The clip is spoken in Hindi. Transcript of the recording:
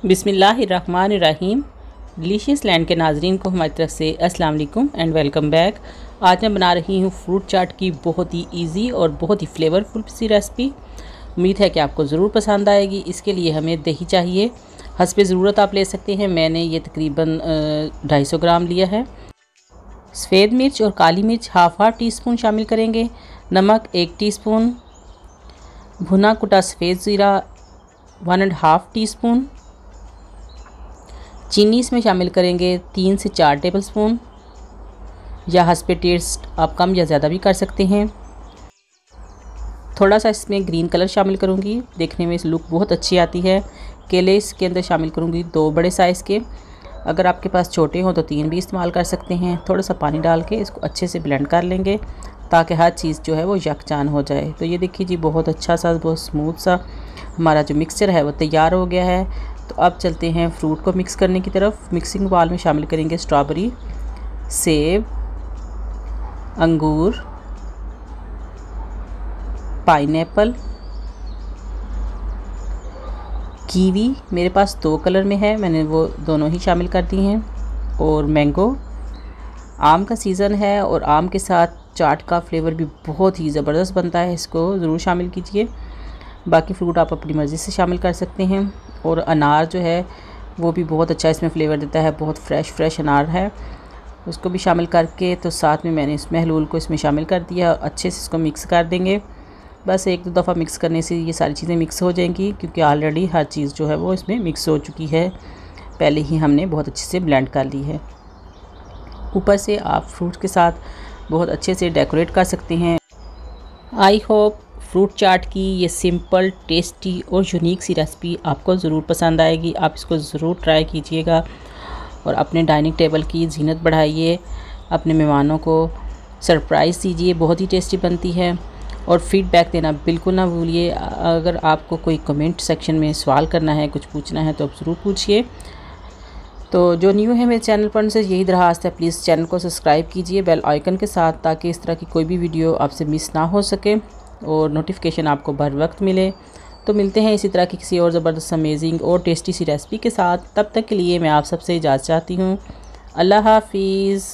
बिस्मिल्लाहिर्रहमानिर्रहीम। डिलीशियस लैंड के नाजरीन को हमारी तरफ से अस्सलाम वालेकुम एंड वेलकम बैक। आज मैं बना रही हूँ फ्रूट चाट की बहुत ही इजी और बहुत ही फ्लेवरफुल सी रेसिपी। उम्मीद है कि आपको ज़रूर पसंद आएगी। इसके लिए हमें दही चाहिए, हस्बे ज़रूरत आप ले सकते हैं। मैंने ये तकरीबन 250 ग्राम लिया है। सफ़ेद मिर्च और काली मिर्च हाफ टी स्पून शामिल करेंगे। नमक 1 टीस्पून, भुना कुटा सफ़ेद ज़ीरा 1.5 टीस्पून, चीनी इसमें शामिल करेंगे 3 से 4 टेबलस्पून, या हस्बे टेस्ट आप कम या ज़्यादा भी कर सकते हैं। थोड़ा सा इसमें ग्रीन कलर शामिल करूँगी, देखने में इस लुक बहुत अच्छी आती है। केले इसके अंदर शामिल करूँगी 2 बड़े साइज़ के। अगर आपके पास छोटे हों तो 3 भी इस्तेमाल कर सकते हैं। थोड़ा सा पानी डाल के इसको अच्छे से ब्लेंड कर लेंगे ताकि हर चीज़ जो है वो यकजान हो जाए। तो ये देखिए जी, बहुत अच्छा सा, बहुत स्मूथ सा हमारा जो मिक्सचर है वो तैयार हो गया है। तो अब चलते हैं फ्रूट को मिक्स करने की तरफ। मिक्सिंग बाउल में शामिल करेंगे स्ट्रॉबेरी, सेब, अंगूर, पाइनएप्पल, कीवी मेरे पास 2 कलर में है, मैंने वो दोनों ही शामिल कर दी हैं, और मैंगो। आम का सीज़न है और आम के साथ चाट का फ्लेवर भी बहुत ही ज़बरदस्त बनता है, इसको ज़रूर शामिल कीजिए। बाकी फ्रूट आप अपनी मर्ज़ी से शामिल कर सकते हैं। और अनार जो है वो भी बहुत अच्छा इसमें फ्लेवर देता है, बहुत फ्रेश अनार है, उसको भी शामिल करके तो साथ में मैंने इसमें हलूल को इसमें शामिल कर दिया। अच्छे से इसको मिक्स कर देंगे। बस 1-2 दफ़ा मिक्स करने से ये सारी चीज़ें मिक्स हो जाएंगी, क्योंकि ऑलरेडी हर चीज़ जो है वो इसमें मिक्स हो चुकी है, पहले ही हमने बहुत अच्छे से ब्लेंड कर ली है। ऊपर से आप फ्रूट के साथ बहुत अच्छे से डेकोरेट कर सकते हैं। आई होप फ्रूट चाट की ये सिंपल, टेस्टी और यूनिक सी रेसिपी आपको ज़रूर पसंद आएगी। आप इसको ज़रूर ट्राई कीजिएगा और अपने डाइनिंग टेबल की जीनत बढ़ाइए, अपने मेहमानों को सरप्राइज़ दीजिए। बहुत ही टेस्टी बनती है। और फीडबैक देना बिल्कुल ना भूलिए। अगर आपको कोई कमेंट सेक्शन में सवाल करना है, कुछ पूछना है तो आप ज़रूर पूछिए। तो जो न्यू है मेरे चैनल पर उनसे यही दरख्वास्त है, प्लीज़ चैनल को सब्सक्राइब कीजिए बेल आइकन के साथ, ताकि इस तरह की कोई भी वीडियो आपसे मिस ना हो सके और नोटिफिकेशन आपको बर वक्त मिले। तो मिलते हैं इसी तरह की किसी और ज़बरदस्त, अमेजिंग और टेस्टी सी रेसिपी के साथ। तब तक के लिए मैं आप सबसे इजाज़त चाहती हूँ। अल्लाह हाफिज़।